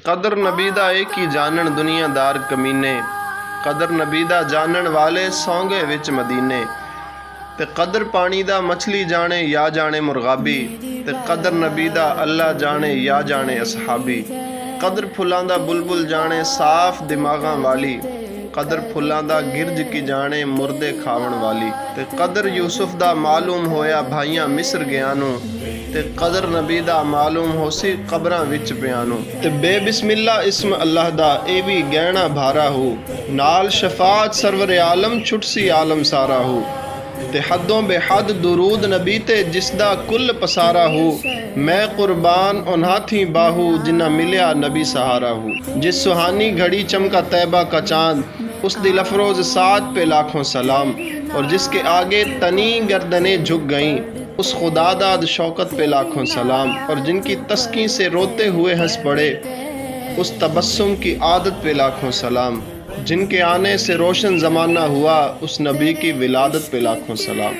कदर नबीदा एक ही जानन दुनियादार कमीने, कदर नबीदा जानन वाले सौंगे विच मदीने। ते कदर पानी दा मछली जाने या जाने मुरगाबी, ते कदर नबीदा अल्लाह जाने या जाने असहाबी। कदर फुलां दा बुलबुल जाने साफ दिमागां वाली, कदर फुलां दा गिरज की जाने मुर्दे खावन वाली। ते कदर यूसुफ दा मालूम होया भाइयां मिस्र गयानू, ते कदर नबी दा मालूम होसी कबरां विच पियानू। ते बेबिस्मिल्ला इस्म अल्लाह दा ए भी गहना भारा हो, नाल शफात सरवर आलम छुटसी आलम सारा हो। ते हदों बेहद दुरूद नबी ते जिसदा कुल पसारा हो, मैं कुर्बान उन हाथी बाहू जिन्ना मिलिया नबी सहारा हो। जिस सुहानी घड़ी चमका तैबा का चांद, उस दिल अफरोज साथ पे लाखों सलाम। और जिसके आगे तनी गर्दनें झुक गईं, उस खुदादाद शौकत पे लाखों सलाम। और जिनकी तस्कीन से रोते हुए हंस पड़े, उस तबस्सुम की आदत पे लाखों सलाम। जिनके आने से रोशन ज़माना हुआ, उस नबी की विलादत पे लाखों सलाम।